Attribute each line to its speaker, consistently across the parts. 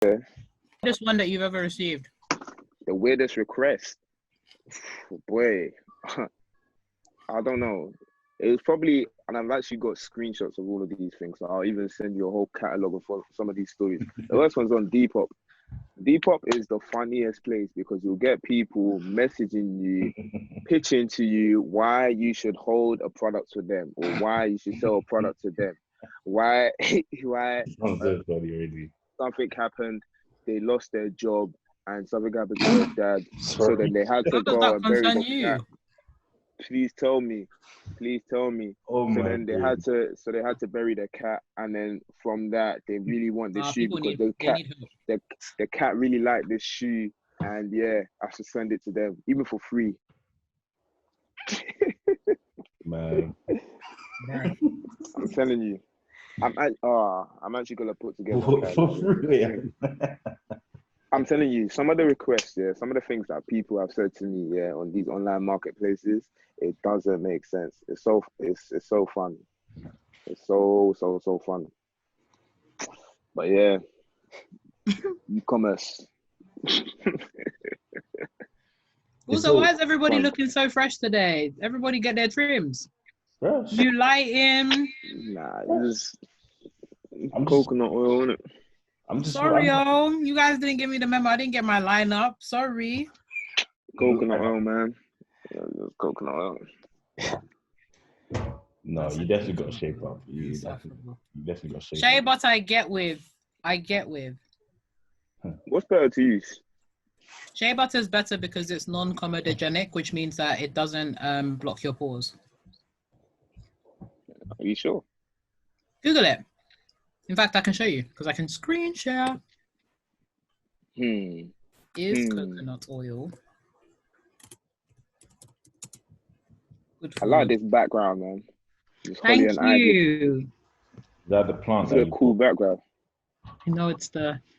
Speaker 1: Weirdest one that you've ever received?
Speaker 2: The weirdest request? Boy, I don't know. It was probably, and I've actually got screenshots of all of these things. So I'll even send you a whole catalog of some of these stories. The first one's on Depop. Depop is the funniest place because you'll get people messaging you, pitching to you why you should hold a product to them or why you should sell a product to them. Why something happened, they lost their job, and something happened to their dad. So then they had to go and bury the cat. Please tell me.
Speaker 3: Oh
Speaker 2: so then they had to bury the cat, and then from that they really want the shoe because the cat really liked this shoe, and yeah, I should send it to them even for free.
Speaker 3: Man,
Speaker 2: I'm telling you, I'm actually gonna put together.
Speaker 3: For free.
Speaker 2: I'm telling you, some of the requests, some of the things that people have said to me, on these online marketplaces, it doesn't make sense. It's so fun. It's so fun. But yeah, ECommerce.
Speaker 1: Also, why is everybody looking so fresh today? Everybody get their trims.
Speaker 3: Fresh.
Speaker 1: You lighting?
Speaker 2: Nah, it's just coconut oil on it.
Speaker 1: Sorry, you guys didn't give me the memo. I didn't get my lineup. Sorry.
Speaker 2: Coconut oil, man. Yeah, coconut oil.
Speaker 3: No, you definitely got to shape up. You definitely got to shape up.
Speaker 1: Shea butter, I get with.
Speaker 2: What's better to use?
Speaker 1: Shea butter is better because it's non-comedogenic, which means that it doesn't block your pores.
Speaker 2: Are you sure?
Speaker 1: Google it. In fact, I can show you because I can screen share. Is coconut oil good for
Speaker 2: I like
Speaker 1: you?
Speaker 2: this background, man.
Speaker 1: Thank you.
Speaker 3: Is that the plant?
Speaker 2: It's a cool background.
Speaker 1: You know,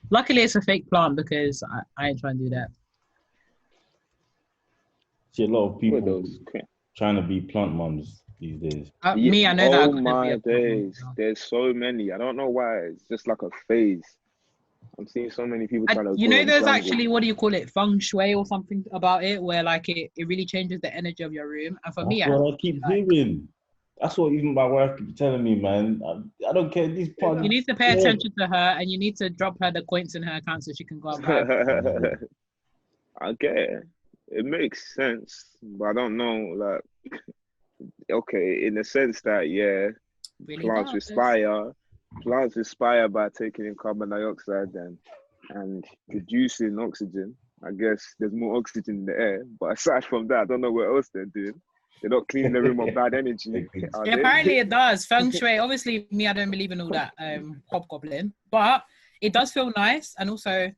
Speaker 1: luckily it's a fake plant because I ain't trying to do that.
Speaker 3: See a lot of people trying to be plant moms these days.
Speaker 1: Me, I know that.
Speaker 2: Oh my days. There's so many. I don't know why. It's just like a phase. I'm seeing so many people trying to.
Speaker 1: You know, there's actually, what do you call it? Feng shui or something about it, where like it really changes the energy of your room. And for me,
Speaker 3: I keep hearing. That's what even my wife keeps telling me, man. I don't care. These plants.
Speaker 1: You need to pay attention to her, and you need to drop her the coins in her account so she can go and buy it.
Speaker 2: I get it. It makes sense, but I don't know, like, okay, in the sense that, really plants respire by taking in carbon dioxide and producing oxygen. I guess there's more oxygen in the air, but aside from that, I don't know what else they're doing. They're not cleaning the room of bad energy.
Speaker 1: Apparently it does. Feng shui, obviously, me, I don't believe in all that hobgoblin, but it does feel nice, and also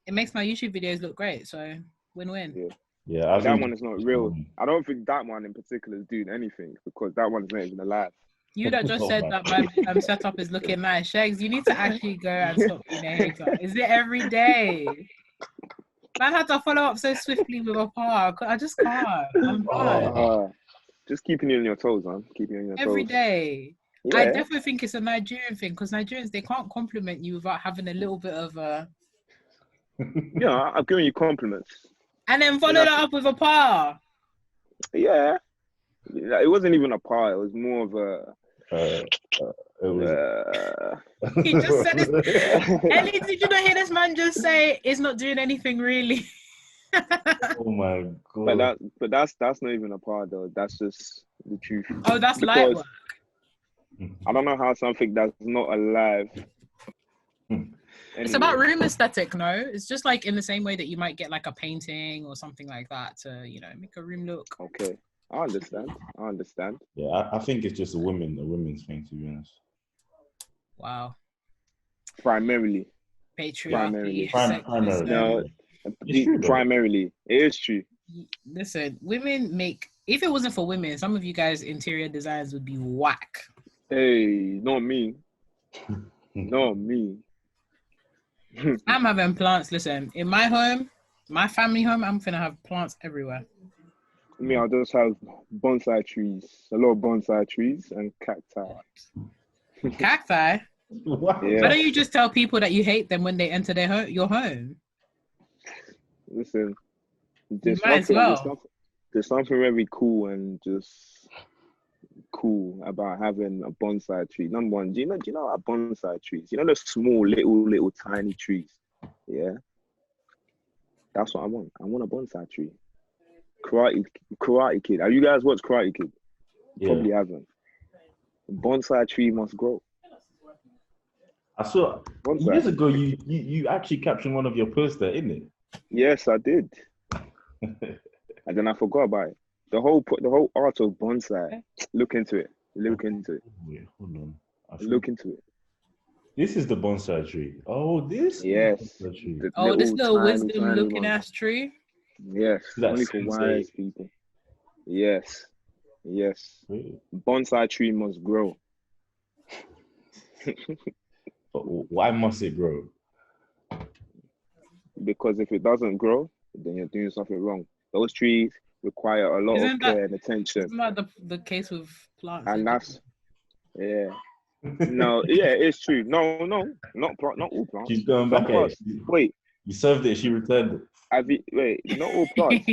Speaker 1: it makes my YouTube videos look great, so win-win.
Speaker 3: Yeah,
Speaker 2: that one is not real. I don't think that one in particular is doing anything because that one's not even alive.
Speaker 1: You that just said that my setup is looking nice. Shags, you need to actually go and stop being a hater. Is it every day? Man had to follow up so swiftly with a par. I just can't. I'm done.
Speaker 2: Just keeping you on your toes, man. Keeping you on your toes.
Speaker 1: Every day. Yeah. I definitely think it's a Nigerian thing because Nigerians, they can't compliment you without having a little bit of a...
Speaker 2: Yeah, I've given you compliments.
Speaker 1: And then follow that up with a par.
Speaker 2: Yeah. It wasn't even a par. It was more of a...
Speaker 1: He just said it. Ellie, did you not hear this man just say it's not doing anything really?
Speaker 3: Oh my god!
Speaker 2: But that's not even a par though. That's just the truth.
Speaker 1: Oh, that's light work.
Speaker 2: I don't know how something that's not alive.
Speaker 1: It's about room aesthetic, no? It's just like in the same way that you might get like a painting or something like that to, make a room look.
Speaker 2: Okay. I understand.
Speaker 3: Yeah, I think it's just a women's thing, to be honest.
Speaker 1: Wow.
Speaker 2: Primarily.
Speaker 1: Patriarchy.
Speaker 3: Primarily.
Speaker 2: No, primarily. It is true.
Speaker 1: Listen, women make... If it wasn't for women, some of you guys' interior designs would be whack.
Speaker 2: Hey, not me. Not me.
Speaker 1: I'm having plants. Listen, in my home, my family home, I'm finna have plants everywhere.
Speaker 2: Me, I'll just have bonsai trees. A lot of bonsai trees and cacti.
Speaker 1: Cacti?
Speaker 3: Wow.
Speaker 2: Yeah.
Speaker 1: Why don't you just tell people that you hate them when they enter your home?
Speaker 2: Listen,
Speaker 1: You might as well.
Speaker 2: there's something very cool and just cool about having a bonsai tree. Number one, do you know our bonsai trees? You know the small, little tiny trees? Yeah. That's what I want. I want a bonsai tree. Karate Kid. Have you guys watched Karate Kid?
Speaker 3: Yeah.
Speaker 2: Probably haven't. Bonsai tree must grow.
Speaker 3: I saw
Speaker 2: Bonsai.
Speaker 3: years ago you actually captioned one of your posts there, isn't it?
Speaker 2: Yes, I did. And then I forgot about it. The whole art of bonsai. Look into it. Look into it.
Speaker 3: Wait, hold on.
Speaker 2: Look into it.
Speaker 3: This is the bonsai tree. Oh, this
Speaker 2: Yes.
Speaker 3: is the bonsai tree.
Speaker 1: Oh, this little
Speaker 2: tiny,
Speaker 1: wisdom
Speaker 2: tiny
Speaker 1: looking
Speaker 2: one.
Speaker 1: ass tree.
Speaker 2: Yes.
Speaker 3: That's
Speaker 2: Only for
Speaker 3: sensei.
Speaker 2: wise people. Yes. Yes.
Speaker 3: Wait,
Speaker 2: Bonsai tree must grow.
Speaker 3: but why must it grow?
Speaker 2: Because if it doesn't grow, then you're doing something wrong. Those trees require a lot of care and attention.
Speaker 1: Isn't that the case with plants?
Speaker 2: And that's, yeah. No, yeah, it's true. No, not all plants.
Speaker 3: She's going
Speaker 2: Some
Speaker 3: back at
Speaker 2: plants.
Speaker 3: it.
Speaker 2: Wait,
Speaker 3: You served it, she returned it.
Speaker 2: not all plants.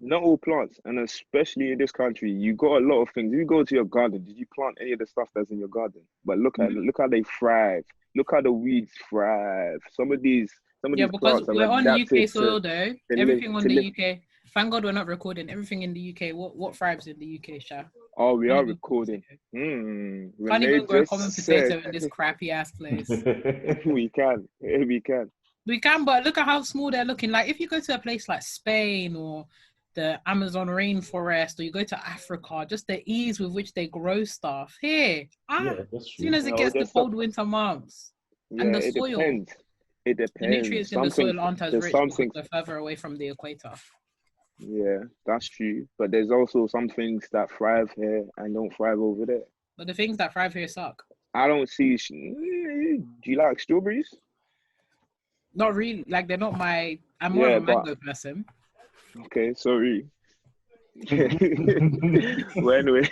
Speaker 2: Not all plants, and especially in this country, you got a lot of things. If you go to your garden, did you plant any of the stuff that's in your garden? But look how they thrive. Look how the weeds thrive. Some of these
Speaker 1: because
Speaker 2: plants
Speaker 1: we're
Speaker 2: are
Speaker 1: on
Speaker 2: adapted
Speaker 1: UK soil though.
Speaker 2: to
Speaker 1: Everything
Speaker 2: live-
Speaker 1: on
Speaker 2: to
Speaker 1: the
Speaker 2: live-
Speaker 1: UK. Thank God we're not recording. Everything in the UK. What thrives in the UK, Sha?
Speaker 2: Oh, we are
Speaker 1: Can't even
Speaker 2: recording.
Speaker 1: Can't
Speaker 2: Renee
Speaker 1: even grow
Speaker 2: just
Speaker 1: common potato
Speaker 2: said
Speaker 1: in this crappy ass place.
Speaker 2: we can. We can.
Speaker 1: We can, but look at how small they're looking. Like if you go to a place like Spain or the Amazon rainforest, or you go to Africa, just the ease with which they grow stuff. Here,
Speaker 3: Yeah, that's
Speaker 1: as
Speaker 3: true.
Speaker 1: soon as it gets the cold winter months, and the
Speaker 2: it
Speaker 1: soil,
Speaker 2: depends. It
Speaker 1: the
Speaker 2: depends.
Speaker 1: nutrients in the soil aren't as
Speaker 2: There's
Speaker 1: rich
Speaker 2: something.
Speaker 1: because they're further away from the equator.
Speaker 2: Yeah, that's true. But there's also some things that thrive here and don't thrive over there.
Speaker 1: But the things that thrive here suck.
Speaker 2: I don't see. Do you like strawberries?
Speaker 1: Not really. Like they're not my. I'm more of a mango person.
Speaker 2: Okay, sorry. Well, anyway,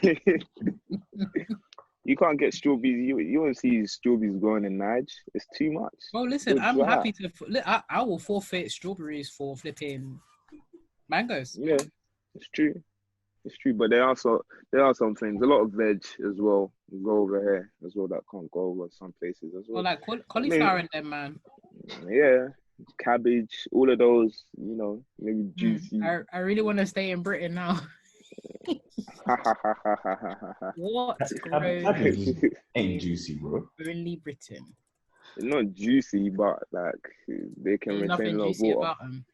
Speaker 2: you can't get strawberries. You won't see strawberries growing in Nige. It's too much.
Speaker 1: Well, listen,
Speaker 2: It's
Speaker 1: I'm
Speaker 2: dry.
Speaker 1: happy to. I will forfeit strawberries for flipping mangoes.
Speaker 2: Yeah, it's true. It's true, but there are some things. A lot of veg as well go over here as well that can't go over some places as well.
Speaker 1: Or like cauliflower and them, man.
Speaker 2: Yeah, cabbage, all of those. Maybe juicy.
Speaker 1: I really want to stay in Britain now. What
Speaker 3: Cabbage ain't juicy, bro.
Speaker 1: only Britain?
Speaker 2: Not juicy, but like they can
Speaker 1: There's
Speaker 2: retain
Speaker 1: nothing
Speaker 2: a lot of
Speaker 1: juicy
Speaker 2: water.
Speaker 1: about them.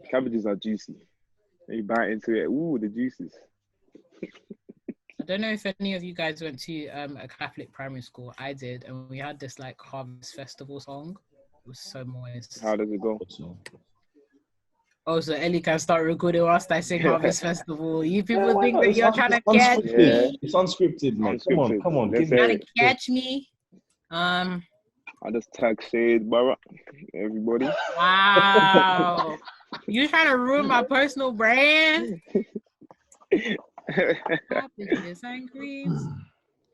Speaker 2: Cabbages are juicy. You bite into it, ooh, the juices.
Speaker 1: I don't know if any of you guys went to a Catholic primary school. I did, and we had this like Harvest Festival song. It was so moist.
Speaker 2: How does it go?
Speaker 1: Oh, so Ellie can start recording whilst I sing Harvest Festival. You people
Speaker 3: Yeah,
Speaker 1: think that you're trying to catch me?
Speaker 3: It's unscripted, man. Come on.
Speaker 2: Let's
Speaker 1: Trying to catch me?
Speaker 2: I just tag Shade Barra, everybody.
Speaker 1: Wow. You trying to ruin my personal brand? Packages and greens.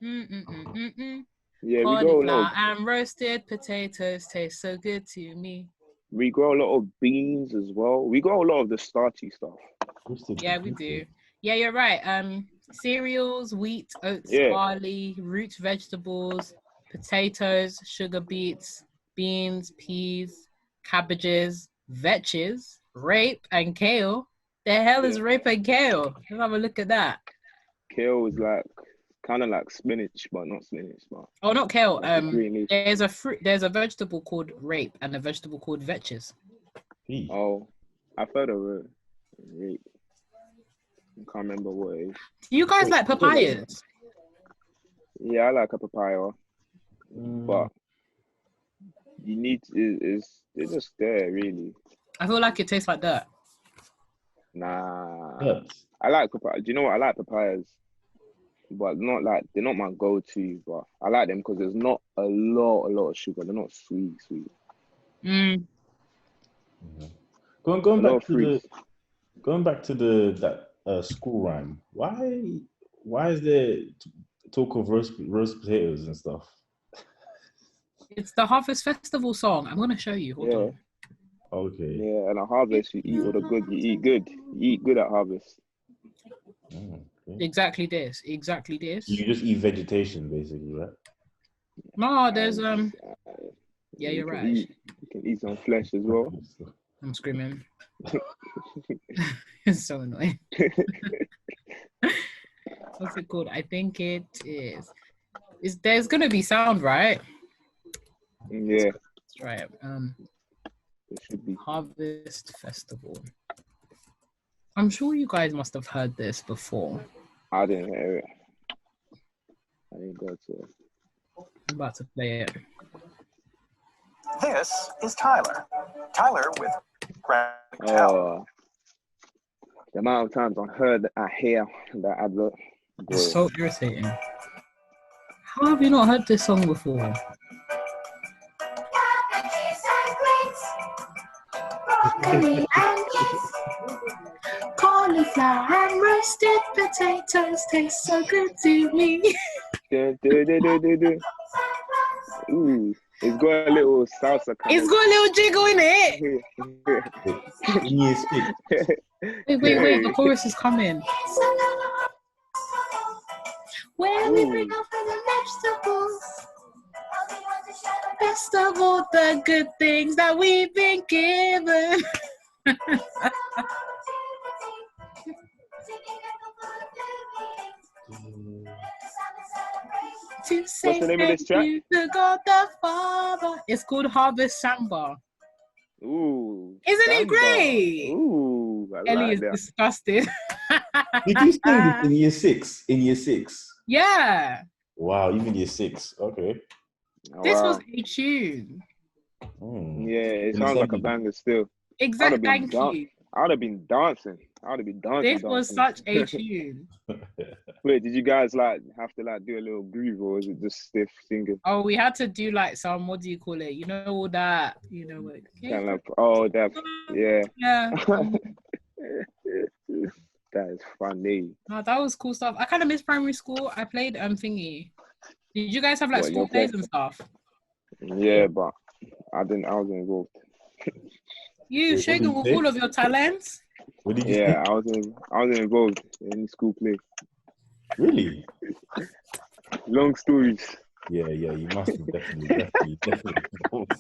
Speaker 2: Yeah, we grow a lot.
Speaker 1: Cauliflower and roasted potatoes taste so good to me.
Speaker 2: We grow a lot of beans as well. We grow a lot of the starchy stuff.
Speaker 1: Yeah, we do. Yeah, you're right. Cereals, wheat, oats, barley, root vegetables, potatoes, sugar beets, beans, peas, cabbages, vetches, rape, and kale. The hell is rape and kale? Let's have a look at that.
Speaker 2: Kale is like kind of like spinach, but not spinach. But
Speaker 1: oh, not kale.
Speaker 2: Like
Speaker 1: There's a vegetable called rape and a vegetable called vetches.
Speaker 2: Oh, I've heard of it. Rape. I can't remember what it is.
Speaker 1: Do you guys like papayas?
Speaker 2: Yeah, I like a papaya, but you need it's just there really.
Speaker 1: I feel like it tastes like dirt.
Speaker 2: Nah, I like papaya. Do you know what? I like papayas, but not like they're not my go-to. But I like them because there's not a lot of sugar. They're not sweet.
Speaker 3: Going back to that school rhyme. Why is there talk of roast potatoes and stuff.
Speaker 1: It's the Harvest Festival song. I'm gonna show you. Hold
Speaker 2: Yeah.
Speaker 1: on.
Speaker 3: Okay.
Speaker 2: Yeah, and at harvest, you eat all the good. You eat good. You eat good at harvest.
Speaker 3: Okay.
Speaker 1: Exactly this. Exactly this.
Speaker 3: You just eat vegetation, basically, right?
Speaker 1: No, there's Yeah,
Speaker 2: you
Speaker 1: you're
Speaker 2: can
Speaker 1: right.
Speaker 2: Eat, you can eat some flesh as well.
Speaker 1: I'm screaming. It's so annoying. What's it called? I think it is. There's gonna be sound, right?
Speaker 2: Yeah.
Speaker 1: That's right.
Speaker 2: It should be.
Speaker 1: Harvest Festival. I'm sure you guys must have heard this before.
Speaker 2: I didn't hear it. I didn't go to it.
Speaker 1: I'm about to play it.
Speaker 4: This is Tyler. Tyler with
Speaker 2: The amount of times I hear that advert.
Speaker 1: It's so irritating. How have you not heard this song before? Cauliflower and roasted potatoes taste so good to me.
Speaker 2: Ooh, it's got a little salsa kind
Speaker 1: It's got a little jiggle in it. Wait, the chorus is coming. Where we bring up the vegetables. Best of all the good things that we've been given. To say
Speaker 2: What's the name of this track?
Speaker 1: thank you to God the Father. It's called Harvest Samba.
Speaker 2: Ooh.
Speaker 1: Isn't it great?
Speaker 2: Ooh, I
Speaker 1: Ellie
Speaker 2: like
Speaker 1: is
Speaker 2: that.
Speaker 1: disgusted.
Speaker 3: Did you sing this in year 6? In year 6?
Speaker 1: Yeah.
Speaker 3: Wow, even year 6. Okay.
Speaker 1: This was a tune.
Speaker 2: Yeah, it sounds like a banger still.
Speaker 1: Exactly. Thank you.
Speaker 2: I would have been dancing.
Speaker 1: This was such a tune.
Speaker 2: Wait, did you guys have to do a little groove, or is it just stiff singing?
Speaker 1: Oh, we had to do some, what do you call it? You know, all that, what?
Speaker 2: Kind of that, yeah.
Speaker 1: Yeah.
Speaker 2: That is funny.
Speaker 1: No, that was cool stuff. I kind of miss primary school. I played thingy. Did you guys have school plays and stuff?
Speaker 2: Yeah, but I wasn't involved.
Speaker 1: You shaking with all of your talents?
Speaker 3: What did you
Speaker 2: say? I wasn't involved in school play.
Speaker 3: Really?
Speaker 2: Long stories.
Speaker 3: Yeah, you must be definitely involved.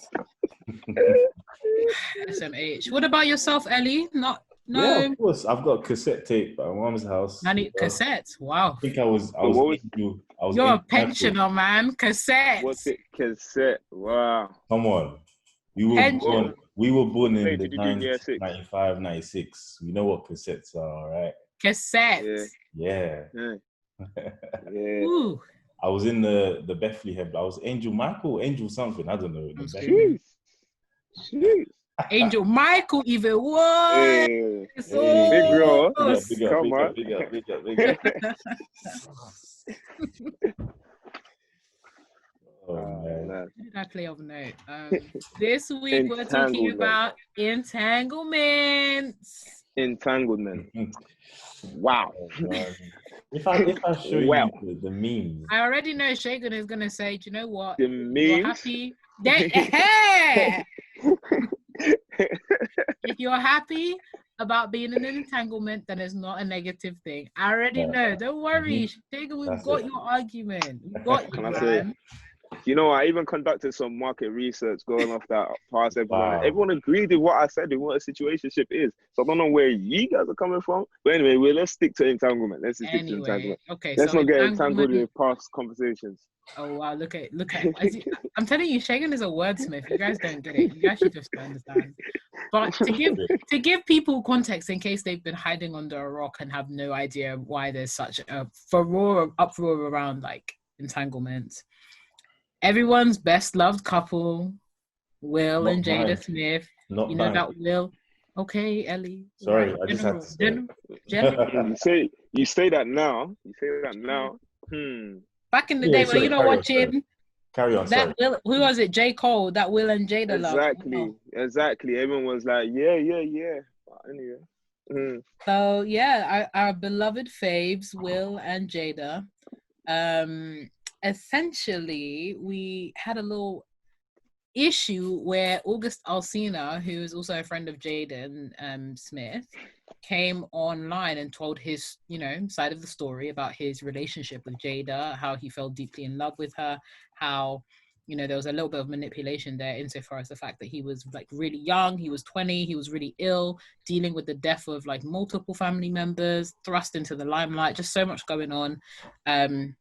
Speaker 1: SMH. What about yourself, Ellie? No.
Speaker 3: Yeah, of course. I've got a cassette tape at my mom's house.
Speaker 1: Cassettes. Wow.
Speaker 3: I think I was
Speaker 1: You're a pensioner, man. Cassettes.
Speaker 2: What's it? Cassette. Wow.
Speaker 3: Come on. We were born in the 95, 96. We know what cassettes are, right?
Speaker 1: Cassettes.
Speaker 3: Yeah.
Speaker 2: Yeah.
Speaker 1: Ooh.
Speaker 3: I was in the Bethlehem. I was Angel something. I don't know.
Speaker 2: Jeez.
Speaker 1: Angel Michael even. What?
Speaker 2: Hey.
Speaker 1: So
Speaker 2: big girl.
Speaker 3: Come on. Big up. Oh, man.
Speaker 1: What did I play of note? This week we're talking about entanglements.
Speaker 2: Entanglement. Wow.
Speaker 3: If I show you the memes.
Speaker 1: I already know Shagan is going to say, do you know what?
Speaker 2: The memes?
Speaker 1: You're happy. If you're happy about being in an entanglement, then it's not a negative thing. I already know. Don't worry. Shagan, we've got your argument. We've got you, man.
Speaker 2: You know, I even conducted some market research going off that past episode. Wow. Everyone agreed with what I said and what a situationship is. So I don't know where you guys are coming from. But anyway, let's stick to entanglement. Stick to entanglement.
Speaker 1: Okay.
Speaker 2: Let's not get entangled with past conversations.
Speaker 1: Oh wow! Look at. I'm telling you, Shagan is a wordsmith. You guys don't get it. You actually just don't understand. But to give people context in case they've been hiding under a rock and have no idea why there's such a uproar around entanglement. Everyone's best loved couple, Will and Jada Smith.
Speaker 3: Not
Speaker 1: you know that Will. Okay, Ellie.
Speaker 3: Sorry, I just had to
Speaker 2: say. You say that now.
Speaker 1: Back in the day when watching.
Speaker 3: Carry on.
Speaker 1: That Will, who was it? J. Cole. That Will and Jada love.
Speaker 2: Exactly. Everyone was like, yeah. But anyway.
Speaker 1: So yeah, our beloved faves, Will and Jada. essentially we had a little issue where August Alsina, who is also a friend of Jaden Smith, came online and told his, side of the story about his relationship with Jada, how he fell deeply in love with her, how, there was a little bit of manipulation there insofar as the fact that he was like really young, he was 20, he was really ill, dealing with the death of like multiple family members, thrust into the limelight, just so much going on. And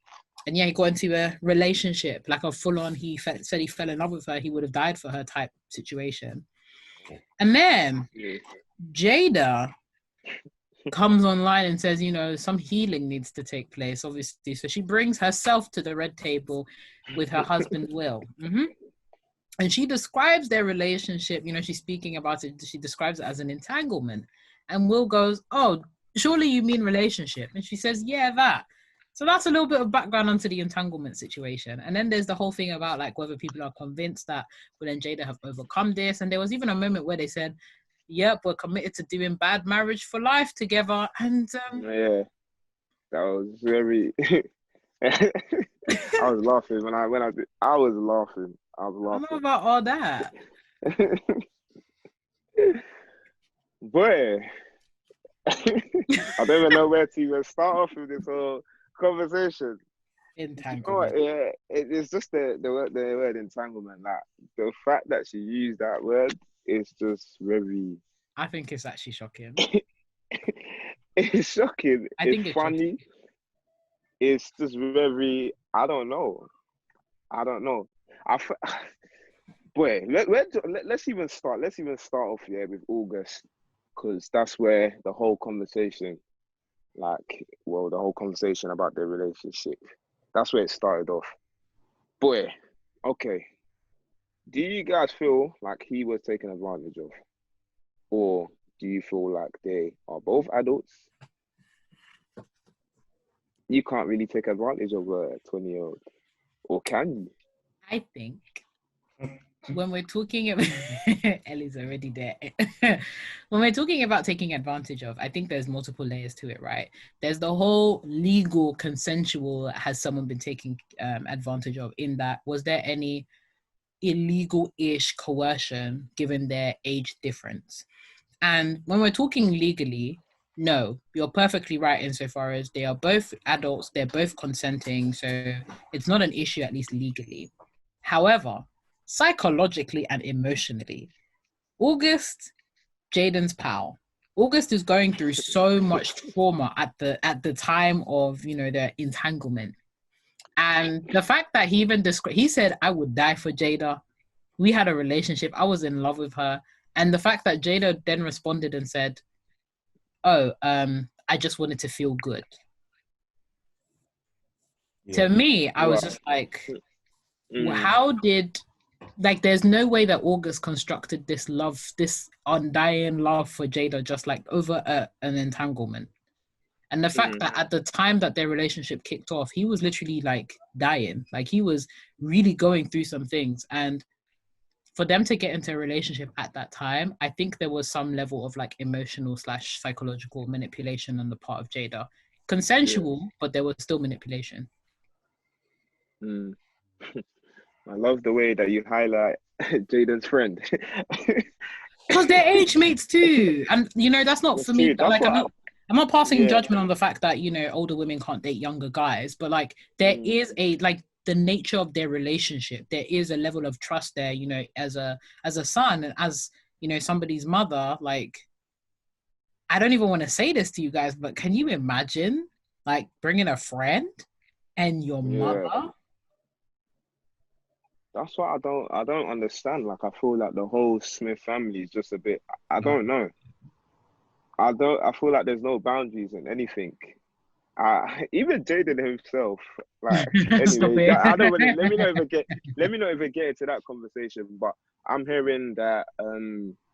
Speaker 1: yeah, he got into a relationship, like a full-on, said he fell in love with her, he would have died for her type situation. And then Jada comes online and says, some healing needs to take place, obviously. So she brings herself to the red table with her husband, Will. And she describes their relationship, she's speaking about it, she describes it as an entanglement. And Will goes, oh, surely you mean relationship? And she says, yeah, that. So that's a little bit of background onto the entanglement situation. And then there's the whole thing about like whether people are convinced that Will and Jada have overcome this. And there was even a moment where they said, yep, we're committed to doing bad marriage for life together. And
Speaker 2: yeah, that was very I was laughing when I did. I was laughing.
Speaker 1: I don't know about all that.
Speaker 2: Boy, I don't even know where to even start off with this whole conversation.
Speaker 1: Entanglement.
Speaker 2: Yeah, it's just the word entanglement. Like the fact that she used that word is just very.
Speaker 1: I think it's actually shocking.
Speaker 2: It's shocking.
Speaker 1: It's
Speaker 2: funny.
Speaker 1: Shocking.
Speaker 2: It's just very. I don't know. Boy, let's even start. Let's even start off here with August, because that's where the whole conversation, the whole conversation about their relationship, that's where it started off. Boy, okay. Do you guys feel like he was taken advantage of, or do you feel like they are both adults? You can't really take advantage of a 20-year-old, or can you?
Speaker 1: I think when we're talking about Ellie's already there. When we're talking about taking advantage of, I think there's multiple layers to it, right? There's the whole legal, consensual, has someone been taking advantage of, in that, was there any illegal-ish coercion given their age difference? And when we're talking legally, no, you're perfectly right insofar as they are both adults, they're both consenting, so it's not an issue, at least legally. However, psychologically and emotionally, August, Jaden's pal, August is going through so much trauma at the time of, their entanglement. And the fact that he even he said, I would die for Jada. We had a relationship. I was in love with her. And the fact that Jada then responded and said, oh, I just wanted to feel good. Yeah. To me, I was just like, how did, there's no way that August constructed this love, this undying love for Jada, just like over an entanglement. And the fact that at the time that their relationship kicked off, he was literally like dying. Like he was really going through some things. And for them to get into a relationship at that time, I think there was some level of like emotional / psychological manipulation on the part of Jada. Consensual, but there was still manipulation.
Speaker 2: I love the way that you highlight Jaden's friend.
Speaker 1: Because they're age mates too. And, that's not for me. Like, I'm not passing judgment on the fact that, older women can't date younger guys. But, like, there is the nature of their relationship. There is a level of trust there, as a son and as, somebody's mother. Like, I don't even want to say this to you guys, but can you imagine, like, bringing a friend and your mother?
Speaker 2: That's what I don't understand. Like, I feel like the whole Smith family is just a bit, I don't know. I feel like there's no boundaries in anything. Even Jaden himself, like, anyway, I don't really, let me not even get into that conversation, but I'm hearing that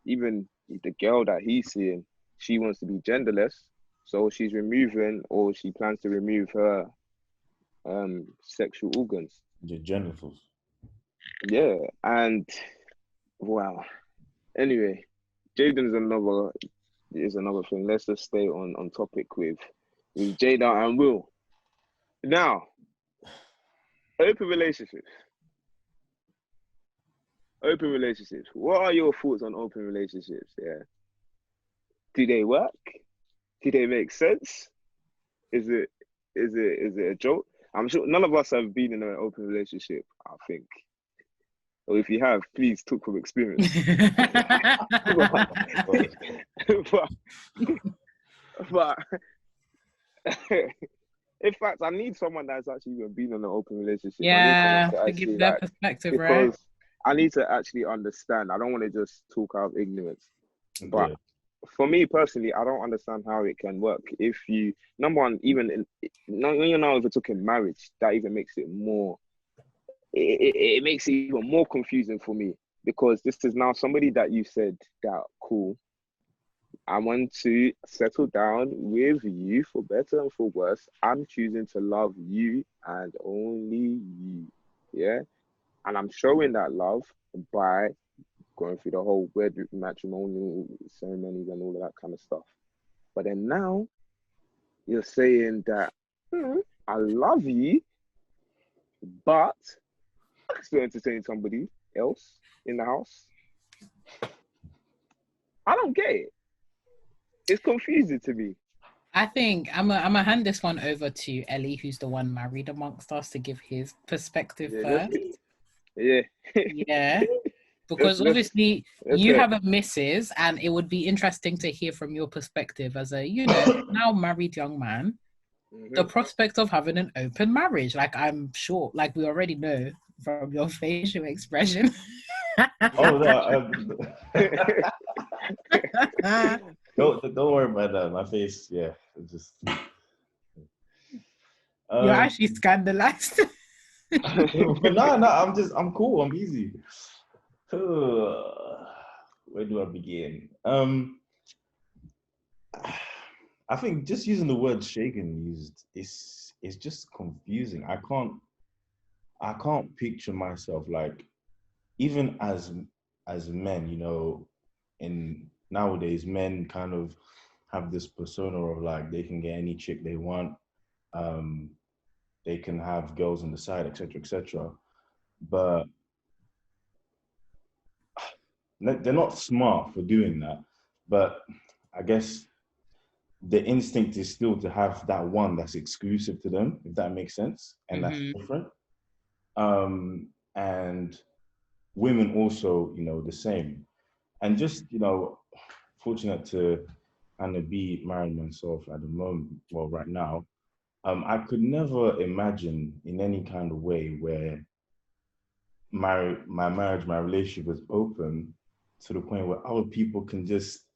Speaker 2: even the girl that he's seeing, she wants to be genderless, so she's removing, or she plans to remove her sexual organs.
Speaker 3: The genitals.
Speaker 2: Yeah, and wow. Anyway, Jaden's another thing. Let's just stay on topic with Jada and Will. Now, Open relationships. Open relationships. What are your thoughts on open relationships? Yeah. Do they work? Do they make sense? Is it a joke? I'm sure none of us have been in an open relationship, I think. Or if you have, please talk from experience. but in fact, I need someone that's actually even been in an open relationship.
Speaker 1: Yeah, to give their perspective, right?
Speaker 2: Because I need to actually understand. I don't want to just talk out of ignorance. But for me personally, I don't understand how it can work. If you, number one, even when you're now over talking marriage, that even makes it more, it makes it even more confusing for me, because this is now somebody that you said that, cool, I want to settle down with you for better and for worse. I'm choosing to love you and only you. Yeah. And I'm showing that love by going through the whole wedding matrimonial ceremonies and all of that kind of stuff. But then now you're saying that I love you, but I can still entertain somebody else in the house. I don't get it. It's confusing to me.
Speaker 1: I think I'm gonna hand this one over to Ellie, who's the one married amongst us, to give his perspective first. Yeah. Because obviously you have a missus, and it would be interesting to hear from your perspective as a, now married young man, the prospect of having an open marriage. Like, I'm sure, like we already know from your facial expression.
Speaker 3: Don't worry about that. My face, just.
Speaker 1: You're actually scandalized.
Speaker 3: But no, I'm cool. I'm easy. Where do I begin? I think just using the word shaken is just confusing. I can't picture myself, like, even as men, in nowadays, men kind of have this persona of like they can get any chick they want, they can have girls on the side, etc., etc. But they're not smart for doing that. But I guess the instinct is still to have that one that's exclusive to them, if that makes sense, and that's different. And women also, the same. And just, fortunate to kind of be married myself at the moment, well, right now, I could never imagine in any kind of way where my relationship is open to the point where other people can just,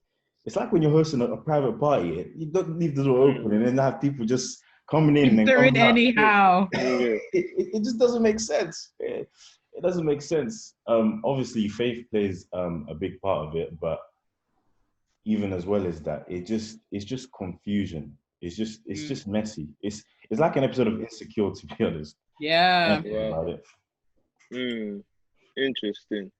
Speaker 3: it's like when you're hosting a private party, you don't leave the door open and then have people just coming in and coming out.
Speaker 1: Anyhow.
Speaker 3: It just doesn't make sense. It doesn't make sense. Obviously, faith plays a big part of it, but even as well as that, it's just confusion. It's just messy. It's like an episode of Insecure, to be honest.
Speaker 1: Yeah.
Speaker 3: About it.
Speaker 2: Interesting.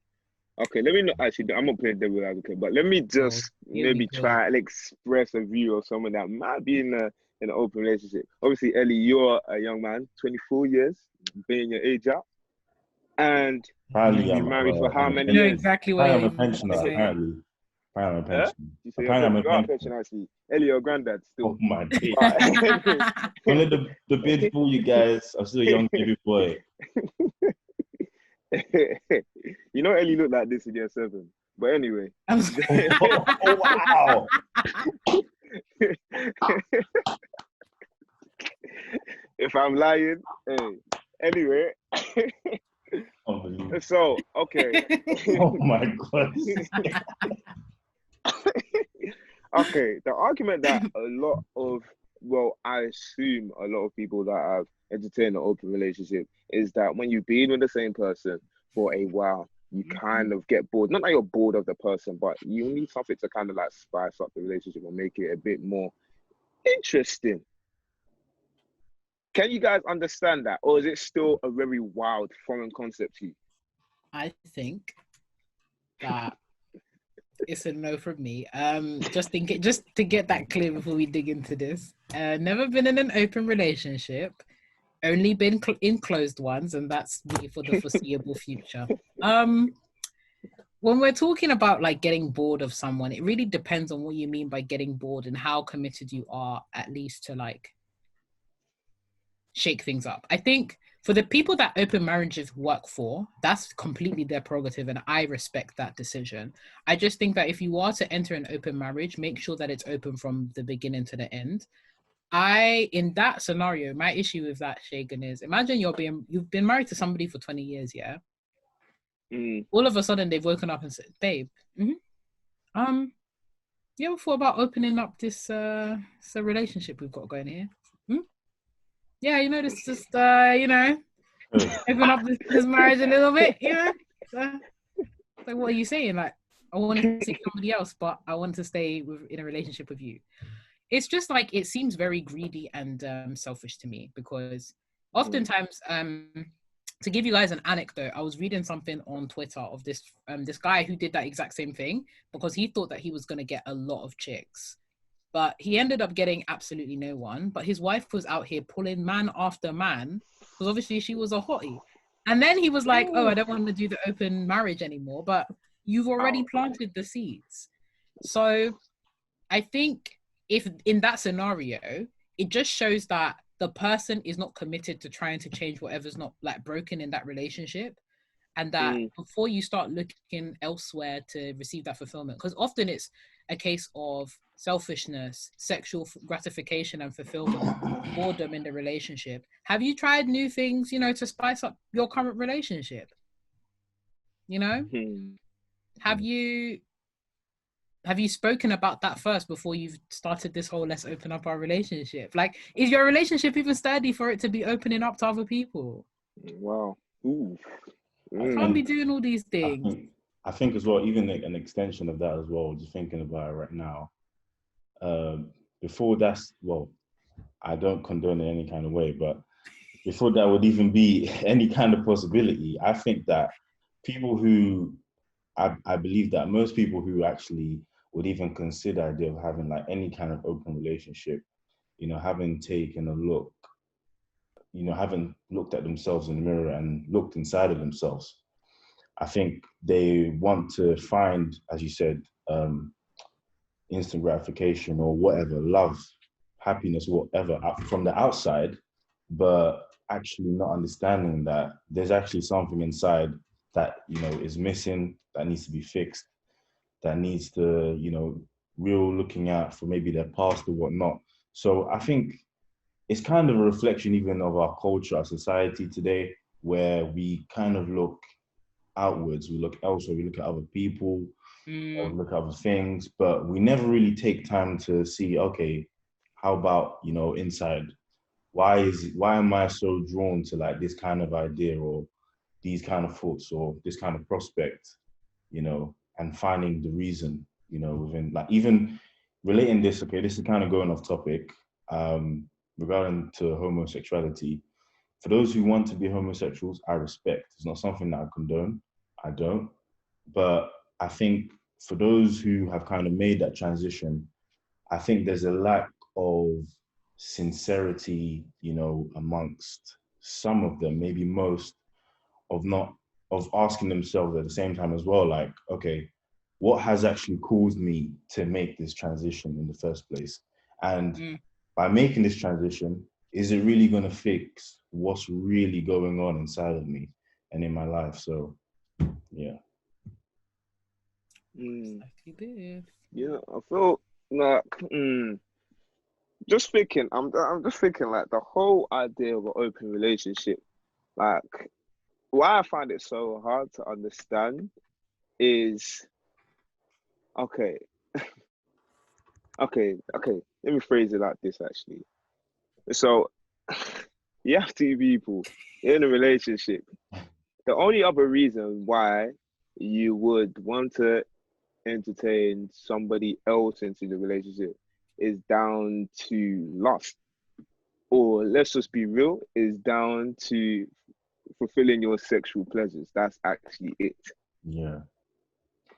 Speaker 2: Okay, let me not actually. I'm not playing devil advocate, but let me just maybe try and express a view of someone that might be in an open relationship. Obviously, Ellie, you're a young man, 24 years, being your age out, and you've been married for how many years?
Speaker 1: I know exactly what
Speaker 3: I'm a pensioner, apparently. I'm a pensioner.
Speaker 2: You are a pensioner, actually. Ellie, your granddad still.
Speaker 3: Oh my God. Don't let the beard fool you guys. I'm still a young baby boy.
Speaker 2: You know, Ellie looked like this in year 7. But anyway.
Speaker 3: Oh, wow.
Speaker 2: If I'm lying, hey. Anyway. So, okay.
Speaker 3: Oh my God.
Speaker 2: Okay, the argument that I assume a lot of people that have entertained an open relationship is that when you've been with the same person for a while, you kind of get bored. Not that you're bored of the person, but you need something to kind of like spice up the relationship and make it a bit more interesting. Can you guys understand that? Or is it still a very wild foreign concept to you?
Speaker 1: I think that it's a no from me. Just to get that clear before we dig into this. Never been in an open relationship. only been in closed ones, and that's me for the foreseeable future. When we're talking about like getting bored of someone, it really depends on what you mean by getting bored and how committed you are, at least to like shake things up. I think for the people that open marriages work for, that's completely their prerogative, and I respect that decision. I just think that if you are to enter an open marriage, make sure that it's open from the beginning to the end. In that scenario, my issue with that, Shagan, is imagine you've been married to somebody for 20 years, yeah? All of a sudden they've woken up and said, babe, you ever thought about opening up this relationship we've got going here? Yeah, you know, this just open up this marriage a little bit, you know? So what are you saying? Like, I want to see somebody else, but I want to stay in a relationship with you. It's just like, it seems very greedy and selfish to me, because oftentimes, to give you guys an anecdote, I was reading something on Twitter of this guy who did that exact same thing because he thought that he was going to get a lot of chicks, but he ended up getting absolutely no one. But his wife was out here pulling man after man because obviously she was a hottie. And then he was like, oh, I don't want to do the open marriage anymore, but you've already planted the seeds. So I think if in that scenario, it just shows that the person is not committed to trying to change whatever's not like broken in that relationship, and that before you start looking elsewhere to receive that fulfillment, because often it's a case of selfishness, sexual gratification and fulfillment, boredom in the relationship. Have you tried new things, you know, to spice up your current relationship? You know, have you spoken about that first before you've started this whole let's open up our relationship? Like, is your relationship even sturdy for it to be opening up to other people?
Speaker 2: Wow. Ooh.
Speaker 1: I can't be doing all these things.
Speaker 3: I think as well, even an extension of that as well, just thinking about it right now, before that's, well, I don't condone it in any kind of way, but before that would even be any kind of possibility, I think that people who, I believe that most people who actually would even consider the idea of having like any kind of open relationship, you know, having taken a look, you know, having looked at themselves in the mirror and looked inside of themselves, I think they want to find, as you said, instant gratification or whatever, love, happiness, whatever, from the outside, but actually not understanding that there's actually something inside that, you know, is missing, that needs to be fixed, that needs to, you know, real looking out for maybe their past or whatnot. So I think it's kind of a reflection even of our culture, our society today, where we kind of look outwards, we look elsewhere, we look at other people, we look at other things, but we never really take time to see, okay, how about, you know, inside? Why am I so drawn to like this kind of idea or these kind of thoughts or this kind of prospect, you know, and finding the reason, you know, within, like, even relating this, okay, this is kind of going off topic, regarding to homosexuality. For those who want to be homosexuals, I respect. It's not something that I condone. I don't. But I think for those who have kind of made that transition, I think there's a lack of sincerity, you know, amongst some of them, maybe most, of asking themselves at the same time as well, like, okay, what has actually caused me to make this transition in the first place? And by making this transition, is it really going to fix what's really going on inside of me and in my life? So, yeah.
Speaker 2: Yeah, I feel like just thinking. I'm just thinking like the whole idea of an open relationship. Like, why I find it so hard to understand is okay. Let me phrase it like this actually. So, you have two people in a relationship. The only other reason why you would want to entertain somebody else into the relationship is down to lust, or let's just be real, is down to fulfilling your sexual pleasures. That's actually it.
Speaker 3: Yeah.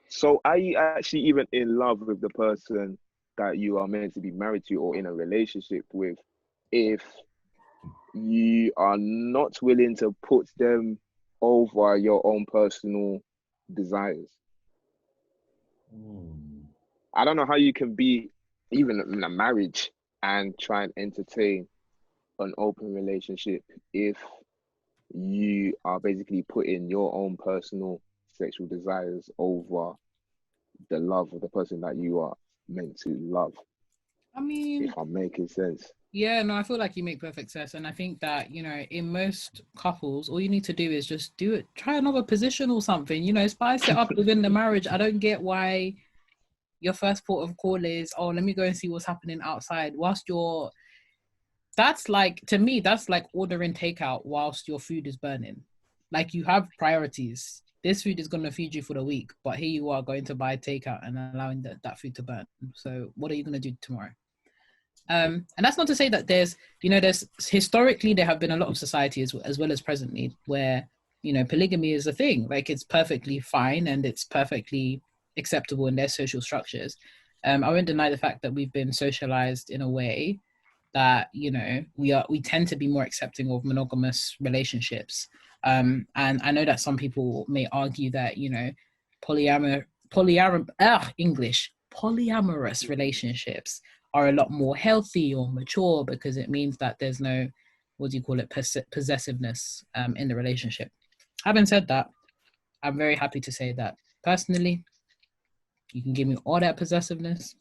Speaker 2: So are you actually even in love with the person that you are meant to be married to or in a relationship with if you are not willing to put them over your own personal desires. I don't know how you can be even in a marriage and try and entertain an open relationship if you are basically putting your own personal sexual desires over the love of the person that you are meant to love.
Speaker 1: I mean,
Speaker 2: if I'm making sense.
Speaker 1: Yeah, no, I feel like you make perfect sense. And I think that, you know, in most couples, all you need to do is just do it, try another position or something, you know, spice it up within the marriage. I don't get why your first port of call is, oh, let me go and see what's happening outside whilst you're, that's like, to me, that's like ordering takeout whilst your food is burning. Like, you have priorities. This food is going to feed you for the week, but here you are going to buy takeout and allowing that food to burn. So what are you going to do tomorrow? And that's not to say that there's historically, there have been a lot of societies as well as presently where, you know, polygamy is a thing. Like, it's perfectly fine and it's perfectly acceptable in their social structures. I won't deny the fact that we've been socialized in a way that, you know, we tend to be more accepting of monogamous relationships. And I know that some people may argue that, you know, polyamorous relationships are a lot more healthy or mature because it means that there's no, possessiveness in the relationship. Having said that, I'm very happy to say that personally, you can give me all that possessiveness,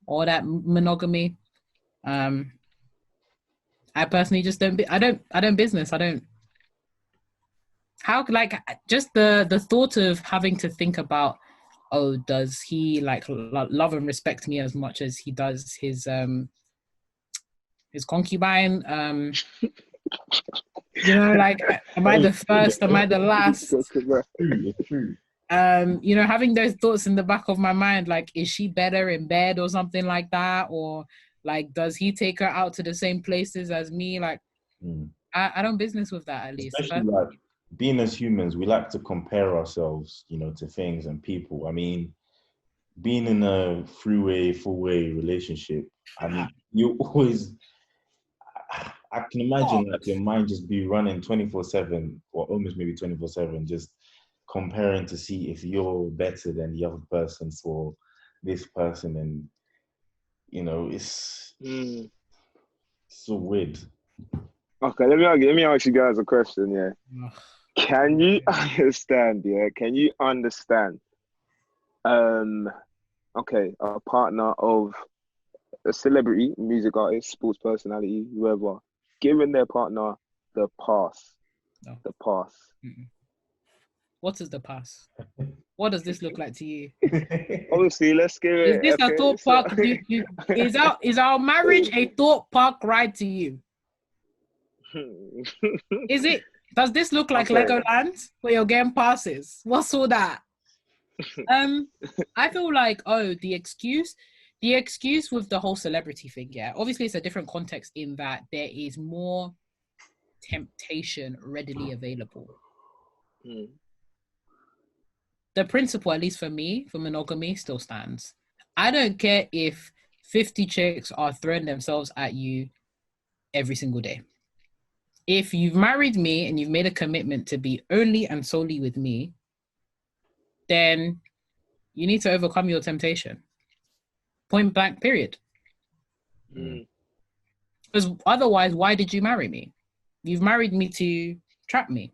Speaker 1: all that monogamy. I personally just don't business. Just the thought of having to think about, oh, does he like love and respect me as much as he does his concubine? You know, like, am I the first? Am I the last?
Speaker 3: True.
Speaker 1: You know, having those thoughts in the back of my mind, like, is she better in bed or something like that? Or like, does he take her out to the same places as me? Like, I don't business with that, at least.
Speaker 3: Especially like being as humans, we like to compare ourselves, you know, to things and people. I mean, being in a four-way relationship, I mean, you always, I can imagine like your mind just be running 24/7 or almost maybe 24/7, just comparing to see if you're better than the other person for this person. And, you know, it's so weird.
Speaker 2: Okay, let me ask you guys a question, yeah. Can you understand, okay, a partner of a celebrity, music artist, sports personality, whoever, giving their partner the pass?
Speaker 1: No.
Speaker 2: The pass.
Speaker 1: What is the pass? What does this look like to you?
Speaker 2: Obviously, let's give it.
Speaker 1: Is this a thought park? Is our marriage a thought park ride to you? Is it? Does this look like Legoland where you're getting passes? What's all that? I feel like, the excuse with the whole celebrity thing, yeah. Obviously, it's a different context in that there is more temptation readily available. The principle, at least for me, for monogamy, still stands. I don't care if 50 chicks are throwing themselves at you every single day. If you've married me and you've made a commitment to be only and solely with me, then you need to overcome your temptation. Point blank, period. Because otherwise, why did you marry me? You've married me to trap me.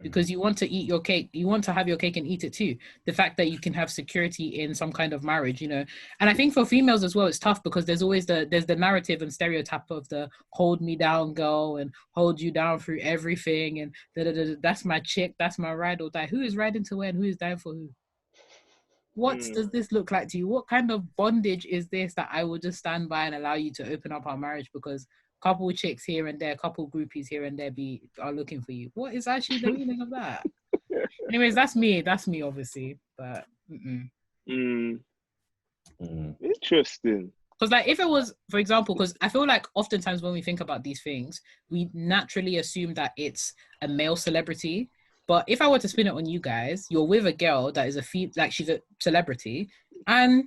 Speaker 1: Because you want to eat your cake, you want to have your cake and eat it too. The fact that you can have security in some kind of marriage, you know. And I think for females as well, it's tough because there's always the narrative and stereotype of the hold me down girl and hold you down through everything and that's my chick, that's my ride or die. Who is riding to where and who is dying for who? What does this look like to you? What kind of bondage is this that I will just stand by and allow you to open up our marriage because couple chicks here and there, couple groupies here and there are looking for you? What is actually the meaning of that? Anyways, that's me obviously, but
Speaker 2: Interesting.
Speaker 1: Because like, if it was, for example, because I feel like oftentimes when we think about these things, we naturally assume that it's a male celebrity. But if I were to spin it on you guys, you're with a girl that is she's a celebrity, and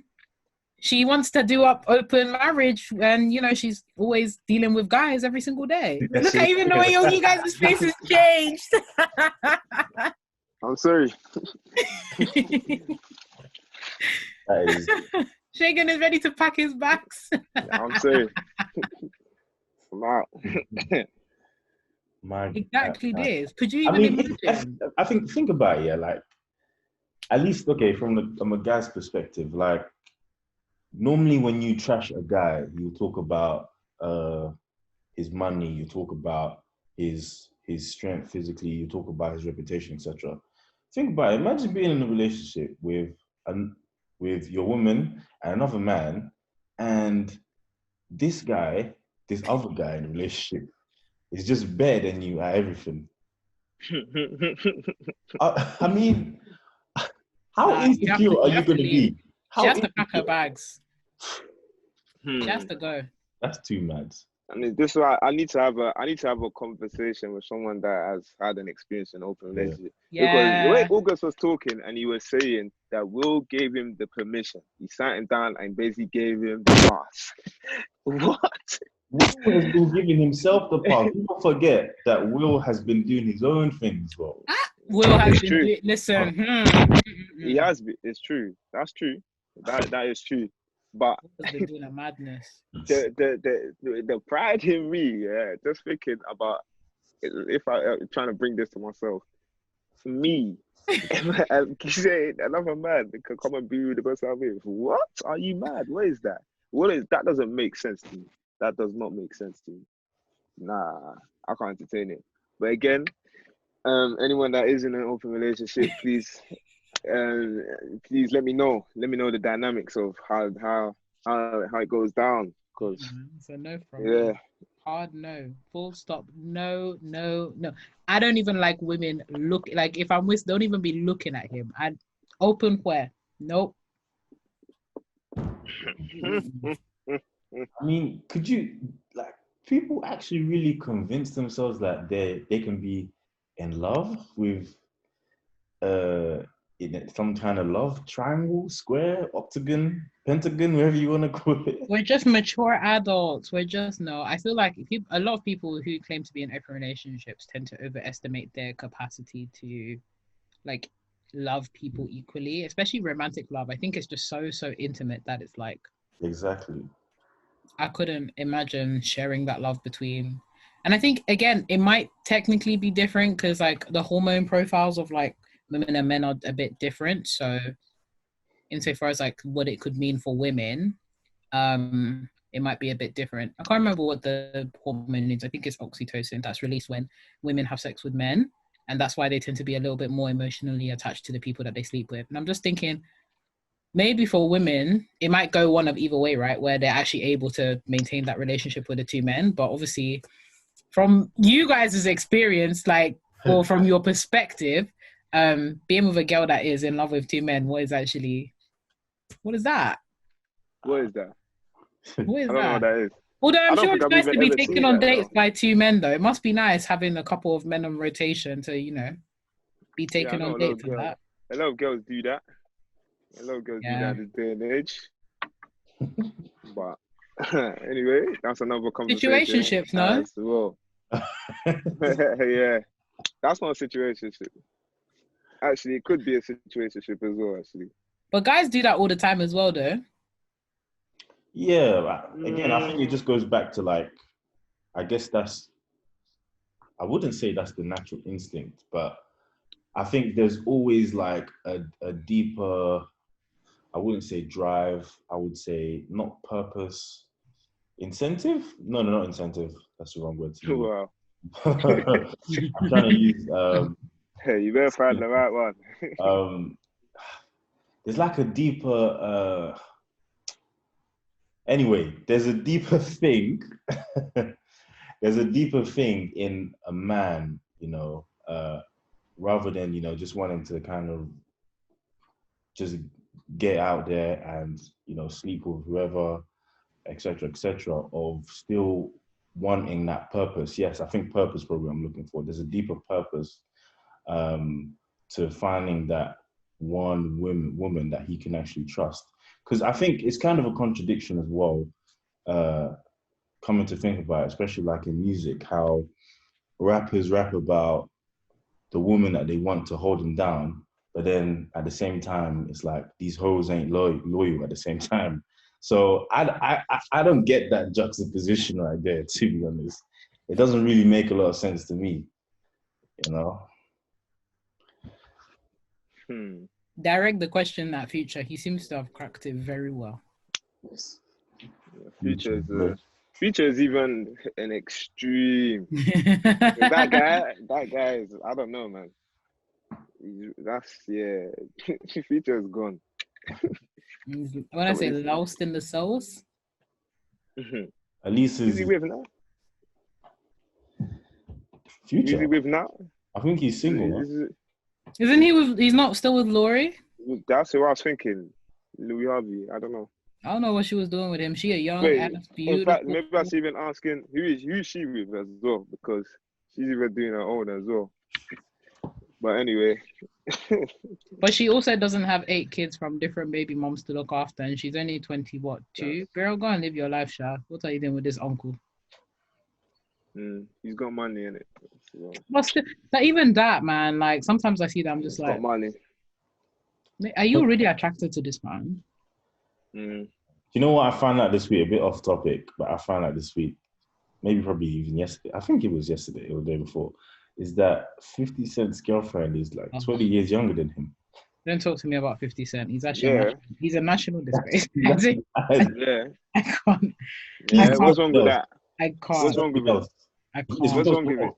Speaker 1: she wants to do up open marriage, and you know she's always dealing with guys every single day. Look at even the way you guys' faces changed.
Speaker 2: I'm sorry.
Speaker 1: Shagan is ready to pack his bags.
Speaker 2: I'm sorry. I'm out.
Speaker 1: Exactly this. Could you even imagine?
Speaker 3: I think about it, yeah, like at least okay, from a guy's perspective, like normally when you trash a guy, you talk about his money, you talk about his strength physically, you talk about his reputation, etc. Think about it. Imagine being in a relationship with your woman and another man, and this other guy in the relationship is just better than you at everything. I mean, how insecure are you going to be?
Speaker 1: She has to pack her bags. She has to go.
Speaker 3: That's too mad.
Speaker 2: I mean, this is why I need to have a conversation with someone that has had an experience in open relationship.
Speaker 1: Yeah.
Speaker 2: Because the way August was talking, and he was saying that Will gave him the permission. He sat him down and basically gave him the pass. What?
Speaker 3: Will has been giving himself the pass. People forget that Will has been doing his own things, bro.
Speaker 1: Will has been doing. Listen.
Speaker 2: He has been. It's true. That's true. That is true. But
Speaker 1: has been doing a madness.
Speaker 2: The pride in me, yeah, just thinking about if I'm trying to bring this to myself. For me, saying another man can come and be with the person I'm with. What? Are you mad? What is that? That doesn't make sense to me. That does not make sense to me. Nah, I can't entertain it. But again, anyone that is in an open relationship, please let me know. Let me know the dynamics of how it goes down. Cause
Speaker 1: it's a no from me. Hard no. Full stop. No. I don't even like women look like if I'm with. Don't even be looking at him. I open where? Nope.
Speaker 3: I mean, could you like people actually really convince themselves that they can be in love with in some kind of love triangle, square, octagon, pentagon, whatever you want to call it?
Speaker 1: We're just mature adults. I feel like a lot of people who claim to be in open relationships tend to overestimate their capacity to like love people equally, especially romantic love. I think it's just so intimate that it's like
Speaker 3: exactly. I
Speaker 1: couldn't imagine sharing that love between. And I think again, it might technically be different because like the hormone profiles of like women and men are a bit different. So insofar as like what it could mean for women, it might be a bit different. I can't remember what the hormone is. I think it's oxytocin that's released when women have sex with men. And that's why they tend to be a little bit more emotionally attached to the people that they sleep with. And I'm just thinking, maybe for women, it might go one of either way, right? Where they're actually able to maintain that relationship with the two men. But obviously, from you guys' experience, like, or from your perspective, being with a girl that is in love with two men, what is that?
Speaker 2: What is that?
Speaker 1: What is
Speaker 2: I don't know what that is.
Speaker 1: Although I'm sure it's nice to be taken on dates by two men, though. It must be nice having a couple of men on rotation to, you know, be taken on dates and that.
Speaker 2: A lot of girls do that. A lot of girls do that this day and age. But anyway, that's another conversation.
Speaker 1: Situationships, no?
Speaker 2: As well. Yeah, that's not a situationship. Actually, it could be a situationship as well, actually.
Speaker 1: But guys do that all the time as well, though.
Speaker 3: Yeah, again, I think it just goes back to like, I guess I wouldn't say that's the natural instinct, but I think there's always like a deeper, I wouldn't say drive, I would say not purpose, incentive? No, not incentive. That's the wrong word to use.
Speaker 2: Wow.
Speaker 3: I'm trying to use...
Speaker 2: hey, you better find the right one.
Speaker 3: There's like a deeper... Anyway, there's a deeper thing. There's a deeper thing in a man, you know, rather than, you know, just wanting to kind of just get out there and, you know, sleep with whoever, etc., of still wanting that purpose. Yes, I think purpose probably I'm looking for. There's a deeper purpose to finding that one woman that he can actually trust. because I think it's kind of a contradiction as well, coming to think about it, especially like in music, how rappers rap about the woman that they want to hold them down, but then at the same time, it's like these hoes ain't loyal at the same time. So I don't get that juxtaposition right there, to be honest. It doesn't really make a lot of sense to me, you know?
Speaker 1: Direct the question at Future. He seems to have cracked it very well.
Speaker 2: Future is even an extreme. that guy is, I don't know, man. Future is gone.
Speaker 1: When I say lost in the sauce,
Speaker 3: at least
Speaker 2: is he with now?
Speaker 3: Future.
Speaker 2: Is he with now?
Speaker 3: I think he's single.
Speaker 1: Isn't he with? He's not still with Lori.
Speaker 2: That's what I was thinking. Louis Harvey. I don't know.
Speaker 1: I don't know what she was doing with him. She a young, beautiful.
Speaker 2: In fact, maybe I was even asking who is she with as well, because she's even doing her own as well. But anyway.
Speaker 1: But she also doesn't have 8 kids from different baby moms to look after, and she's only 22. Yeah. Girl, go and live your life, Sha. What are you doing with this uncle?
Speaker 2: He's got money in it. So.
Speaker 1: But even that, man, like sometimes I see that I'm just like,
Speaker 2: got money.
Speaker 1: Are you really attracted to this man?
Speaker 3: You know what I found out this week, a bit off topic, but I found out this week, maybe probably even yesterday, I think it was yesterday or the day before, is that 50 Cent's girlfriend is like 20 years younger than him.
Speaker 1: Don't talk to me about 50 Cent. He's actually he's a national disgrace.
Speaker 2: I can't. What's wrong with that?
Speaker 1: I can't.
Speaker 2: What's wrong with it?
Speaker 1: I can't.
Speaker 2: What's wrong with it?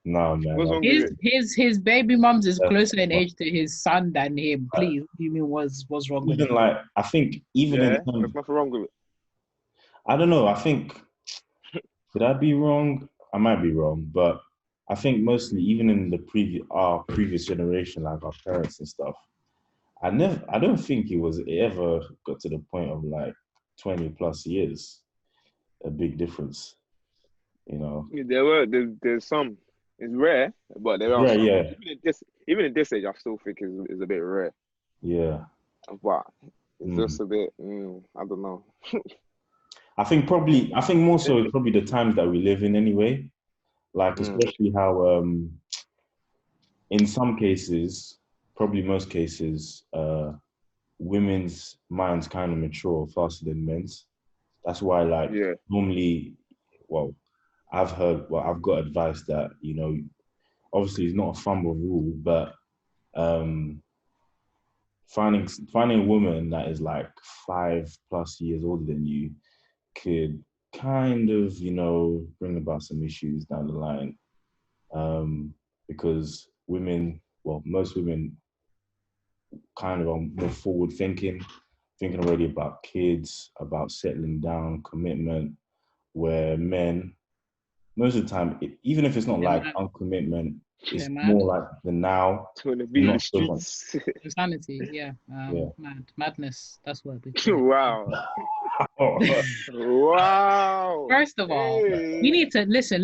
Speaker 3: No, man.
Speaker 1: His baby mums is closer in age to his son than him. Please, what do you mean what's wrong with it?
Speaker 3: Even like, I think even in terms,
Speaker 2: there's nothing wrong with it.
Speaker 3: I don't know. I think, could I be wrong? I might be wrong, but I think mostly even in the our previous generation, like our parents and stuff, I don't think it ever got to the point of like 20 plus years, a big difference, you know.
Speaker 2: There's some. It's rare, but there are some.
Speaker 3: Yeah.
Speaker 2: Even in this age, I still think it's a bit rare.
Speaker 3: Yeah.
Speaker 2: But it's just a bit, I don't know.
Speaker 3: I think more so it's probably the times that we live in anyway. Like, especially how in some cases, probably most cases, women's minds kind of mature faster than men's. That's why, like, normally, I've got advice that, you know, obviously it's not a thumb rule, but finding a woman that is like 5+ years older than you could kind of, you know, bring about some issues down the line. Because most women kind of are more forward thinking already about kids, about settling down, commitment, where men, most of the time, even if it's not like uncommitment, it's more like the now.
Speaker 2: It's going to be
Speaker 3: not so much.
Speaker 1: Insanity, madness. That's what we
Speaker 2: Wow. Wow.
Speaker 1: First of all, we need to listen.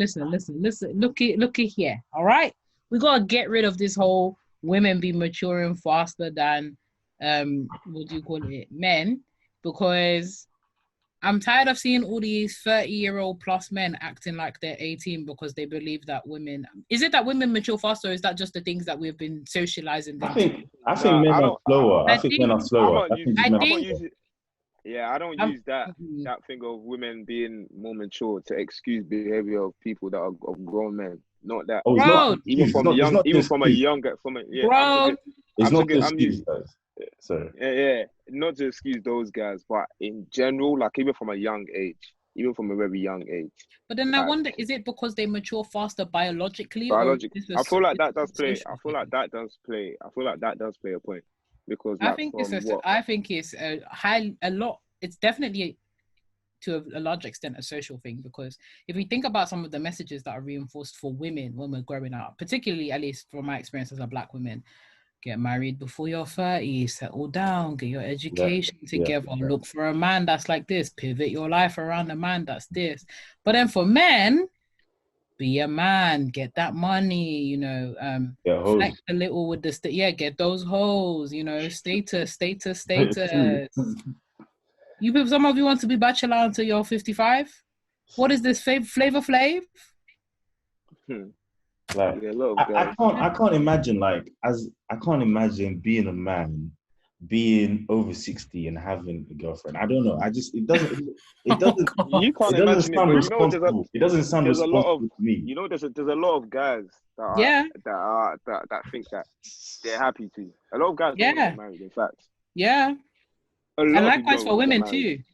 Speaker 1: Look at here. All right, we gotta get rid of this whole women be maturing faster than what do you call it, men, because I'm tired of seeing all these 30-year-old plus men acting like they're 18 because they believe that women... Is it that women mature faster, or is that just the things that we've been socializing them?
Speaker 3: I think men are slower. I think men are slower.
Speaker 2: I don't use that thing of women being more mature to excuse behavior of people that are of grown men. Not that. Even from a younger...
Speaker 3: It's not just excuse, guys.
Speaker 2: Sorry. Not to excuse those guys, but in general, like even from a young age, even from a very young age.
Speaker 1: But then I wonder, is it because they mature faster biologically?
Speaker 2: I feel like that does play. I feel like that does play a point, because
Speaker 1: I think it's a lot. It's definitely to a large extent a social thing, because if we think about some of the messages that are reinforced for women when we're growing up, particularly at least from my experience as a Black woman. Get married before you're 30, settle down, get your education together, look for a man that's like this, pivot your life around a man that's this. But then for men, be a man, get that money, you know,
Speaker 3: Yeah, hoes.
Speaker 1: flex a little with the get those hoes, you know, status.
Speaker 3: It's true.
Speaker 1: You people, some of you want to be bachelor until you're 55. What is this, Flavor Flav?
Speaker 3: Like,
Speaker 2: Yeah, a lot of guys.
Speaker 3: I can't imagine I can't imagine being a man, being over 60 and having a girlfriend. I don't know. It doesn't
Speaker 2: You can't
Speaker 3: it doesn't
Speaker 2: imagine it,
Speaker 3: sound
Speaker 2: but
Speaker 3: responsible. It doesn't sound
Speaker 2: there's a lot
Speaker 3: responsible
Speaker 2: of
Speaker 3: to me.
Speaker 2: you know there's a lot of guys that think that they're happy to. A lot of guys don't want to get married. In fact,
Speaker 1: yeah,
Speaker 2: a lot
Speaker 1: and
Speaker 2: of people
Speaker 1: likewise
Speaker 2: don't
Speaker 1: for
Speaker 2: want to get
Speaker 1: women
Speaker 2: married.
Speaker 1: too.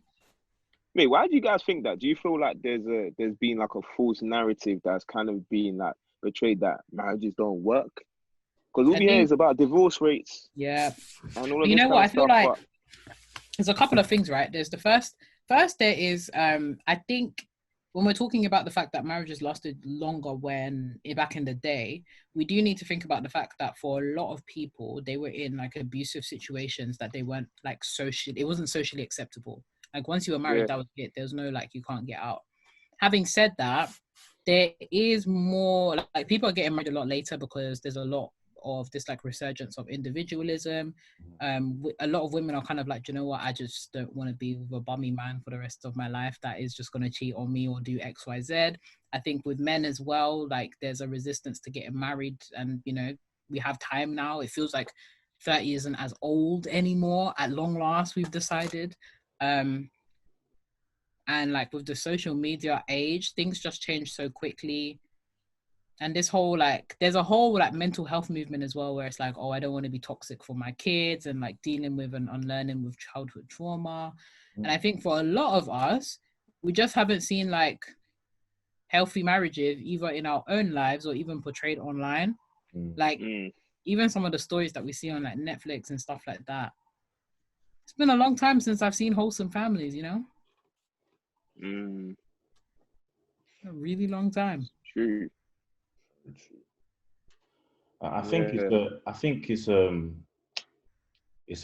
Speaker 2: Wait, why do you guys think that? Do you feel like there's been like a false narrative that's kind of been like portrayed that marriages don't work? Because all we hear is about divorce rates.
Speaker 1: Yeah.
Speaker 2: And all of
Speaker 1: You
Speaker 2: this
Speaker 1: know
Speaker 2: kind
Speaker 1: what?
Speaker 2: of
Speaker 1: I feel
Speaker 2: stuff,
Speaker 1: like
Speaker 2: but
Speaker 1: there's a couple of things, right? There's the first there is I think when we're talking about the fact that marriages lasted longer back in the day, we do need to think about the fact that for a lot of people, they were in like abusive situations that they weren't like it wasn't socially acceptable. Like once you were married, that was it. There was no like you can't get out. Having said that, there is more like people are getting married a lot later because there's a lot of this like resurgence of individualism. A lot of women are kind of like, you know what, I just don't want to be with a bummy man for the rest of my life that is just going to cheat on me or do XYZ. I think with men as well, like there's a resistance to getting married, and you know, we have time now. It feels like 30 isn't as old anymore. At long last, we've decided. And like with the social media age, things just change so quickly. And this whole like, there's a whole like mental health movement as well, where it's like, oh, I don't want to be toxic for my kids, and like dealing with and unlearning with childhood trauma. And I think for a lot of us, we just haven't seen like healthy marriages either in our own lives or even portrayed online. Like even some of the stories that we see on like Netflix and stuff like that. It's been a long time since I've seen Wholesome Families, you know? A really long time.
Speaker 2: True.
Speaker 3: I think it's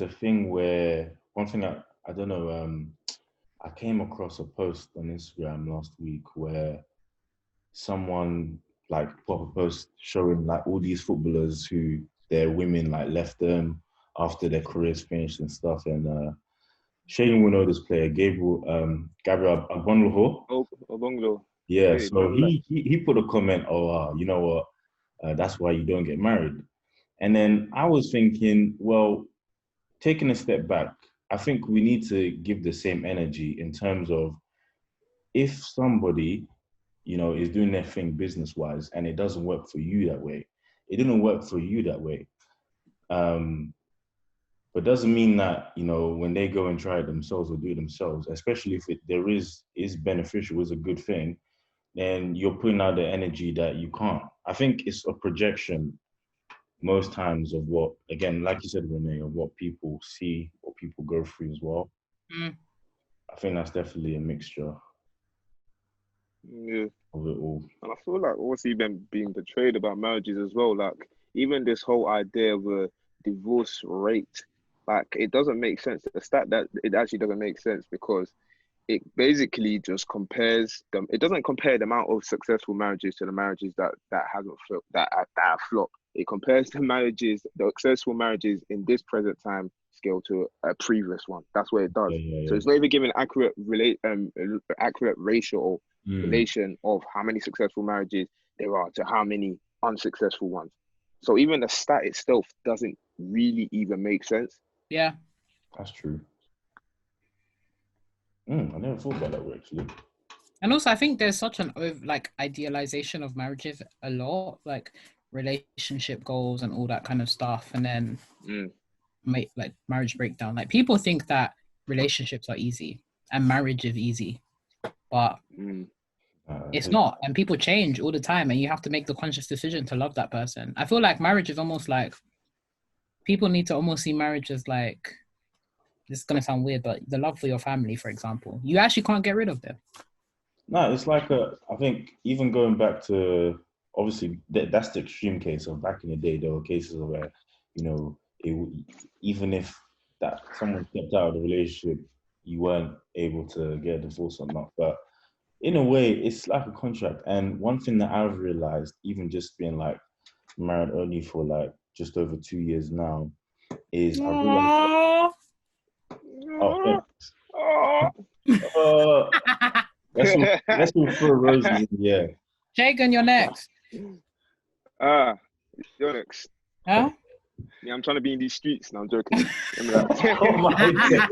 Speaker 3: a thing where one thing I don't know, I came across a post on Instagram last week where someone like put a post showing like all these footballers who their women like left them after their careers finished and stuff, and Shane will know this player, Gabriel Agbonlahor.
Speaker 2: Oh, Obonglo.
Speaker 3: Yeah, so he put a comment, you know what, that's why you don't get married. And then I was thinking, well, taking a step back, I think we need to give the same energy in terms of if somebody, you know, is doing their thing business-wise and it doesn't work for you that way, it didn't work for you that way. But doesn't mean that, you know, when they go and try it themselves or do it themselves, especially if there is beneficial, is a good thing, then you're putting out the energy that you can't. I think it's a projection most times of what, again, like you said, Renee, of what people see, what people go through as well. I think that's definitely a mixture.
Speaker 2: Yeah.
Speaker 3: Of it all.
Speaker 2: And I feel like what's even being portrayed about marriages as well, like even this whole idea of a divorce rate, like it doesn't make sense. The stat that it actually doesn't make sense because it basically just compares them. It doesn't compare the amount of successful marriages to the marriages that haven't that have flopped. It compares the successful marriages in this present time scale to a previous one. That's what it does.
Speaker 3: Yeah.
Speaker 2: So it's not even giving accurate accurate ratio or relation of how many successful marriages there are to how many unsuccessful ones. So even the stat itself doesn't really even make sense.
Speaker 1: Yeah,
Speaker 3: that's true. I never thought about that way, actually.
Speaker 1: And also, I think there's such an idealization of marriages a lot, like relationship goals and all that kind of stuff, and then like marriage breakdown. Like people think that relationships are easy and marriage is easy, but it's not. And people change all the time, and you have to make the conscious decision to love that person. I feel like marriage is almost like people need to almost see marriage as like, this is gonna sound weird, but the love for your family, for example, you actually can't get rid of them.
Speaker 3: No, it's like I think even going back to, obviously that's the extreme case of back in the day. There were cases where, you know, even if that someone stepped out of the relationship, you weren't able to get a divorce or not. But in a way, it's like a contract. And one thing that I've realized, even just being like married only for like just over 2 years now, is I realized. Oh, let's all throw roses in the air.
Speaker 1: Jagan, you're next.
Speaker 2: You're next.
Speaker 1: Huh?
Speaker 2: Yeah, I'm trying to be in these streets. No, I'm joking.
Speaker 3: Oh my God.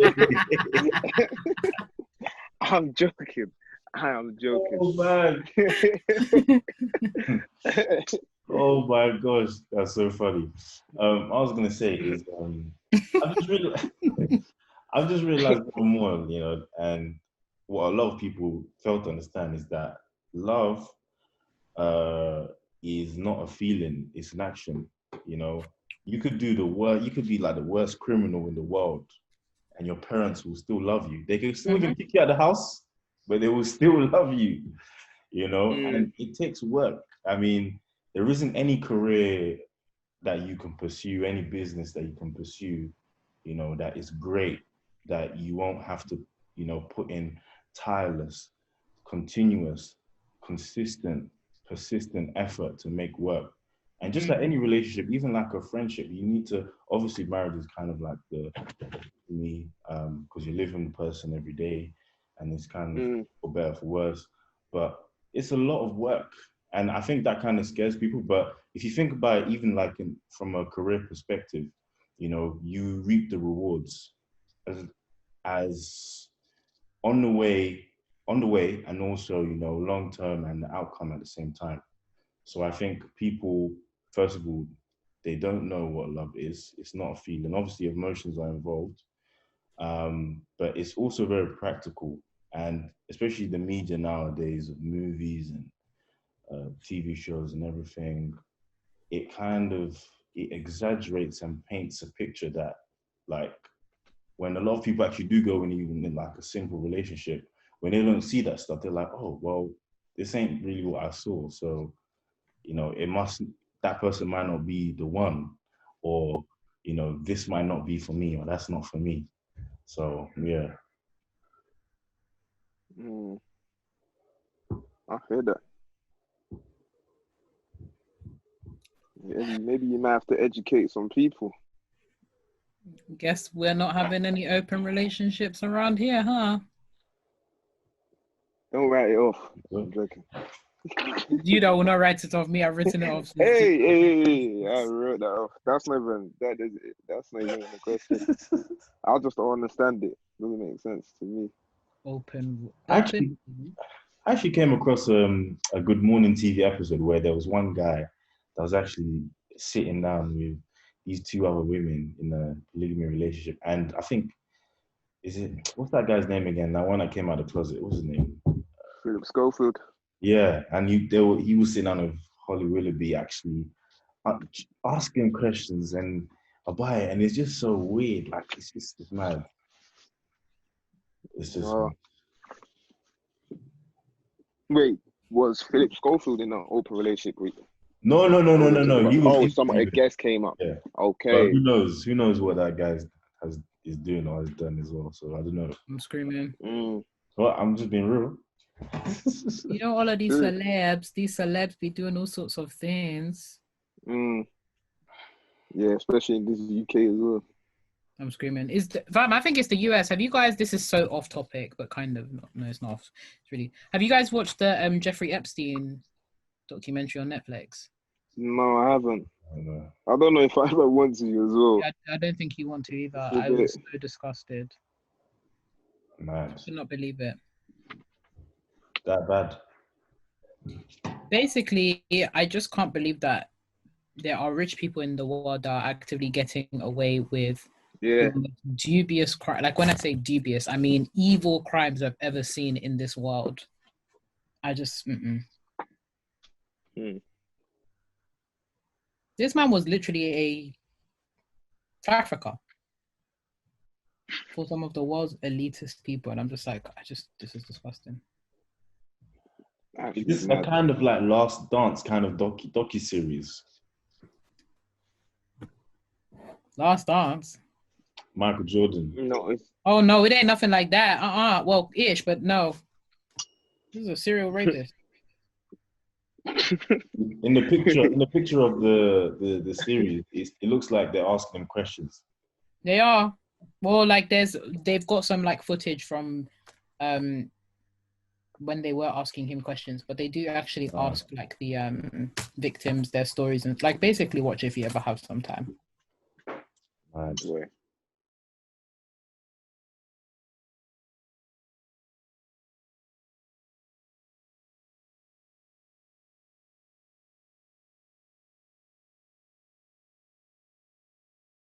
Speaker 2: I'm joking. I am joking.
Speaker 3: Oh man. Oh my gosh, that's so funny. I was gonna say is I've just realized more and more, you know, and what a lot of people fail to understand is that love is not a feeling, it's an action. You know, you could do the worst, you could be like the worst criminal in the world, and your parents will still love you. They can still even kick you out of the house, but they will still love you, you know, and it takes work. I mean, there isn't any career that you can pursue, any business that you can pursue, you know, that is great, that you won't have to, you know, put in tireless, continuous, consistent, persistent effort to make work. And just like any relationship, even like a friendship, you need to, obviously marriage is kind of like because you're living with the person every day, and it's kind of for better, for worse, but it's a lot of work. And I think that kind of scares people. But if you think about it, even like from a career perspective, you know, you reap the rewards as on the way, and also, you know, long term and the outcome at the same time. So I think people, first of all, they don't know what love is. It's not a feeling. Obviously, emotions are involved, but it's also very practical. And especially the media nowadays, of movies and TV shows and everything, it exaggerates and paints a picture that, like, when a lot of people actually do go in even in like a simple relationship, when they don't see that stuff, they're like, oh, well, this ain't really what I saw. So, you know, that person might not be the one, or, you know, this might not be for me, or that's not for me. So, yeah.
Speaker 2: I hear that. Maybe you might have to educate some people.
Speaker 1: Guess we're not having any open relationships around here, huh?
Speaker 2: Don't write it off. I'm joking.
Speaker 1: You don't want to write it off. Me, I've written it off.
Speaker 2: Hey, I wrote that off. That's not even the question. I just don't understand it. Doesn't make sense to me.
Speaker 1: Open.
Speaker 3: I actually came across a Good Morning TV episode where there was one guy that was actually sitting down with these two other women in a polygamy relationship, and I think, what's that guy's name again? That one that came out of the closet. What's his name?
Speaker 2: Philip Schofield.
Speaker 3: Yeah, and he was sitting down with Holly Willoughby, actually asking questions and about it, and it's just so weird. Like, it's mad. It's just.
Speaker 2: Wait, was Philip Schofield in an open relationship with?
Speaker 3: No.
Speaker 2: A guest came up.
Speaker 3: Yeah.
Speaker 2: Okay.
Speaker 3: But who knows what that guy is doing or has done as well. So I don't know.
Speaker 1: I'm screaming.
Speaker 3: Well, I'm just being real.
Speaker 1: You know, all of these celebs be doing all sorts of things.
Speaker 2: Yeah, especially in this UK as well.
Speaker 1: I'm screaming. I think it's the US. Have you guys? This is so off topic, but kind of. No, it's not. It's really. Have you guys watched the Jeffrey Epstein documentary on Netflix?
Speaker 2: No, I haven't. I don't know if I ever want to as well.
Speaker 1: Yeah, I don't think you want to either. I was so disgusted.
Speaker 3: Man,
Speaker 1: I could not believe it.
Speaker 3: That bad.
Speaker 1: Basically, I just can't believe that there are rich people in the world that are actively getting away with dubious crime. Like, when I say dubious, I mean evil crimes I've ever seen in this world. I just This man was literally a trafficker for some of the world's elitist people, and I'm just like, this is disgusting.
Speaker 3: Is this a kind of like Last Dance kind of docu-series?
Speaker 1: Last Dance?
Speaker 3: Michael Jordan.
Speaker 2: No.
Speaker 1: Oh no, it ain't nothing like that. Well, ish, but no. This is a serial rapist.
Speaker 3: In the picture of the series, it looks like they're asking him questions.
Speaker 1: They are. Well, like they've got some like footage from when they were asking him questions, but they do actually ask like the victims their stories and like basically watch if you ever have some time.
Speaker 3: Right.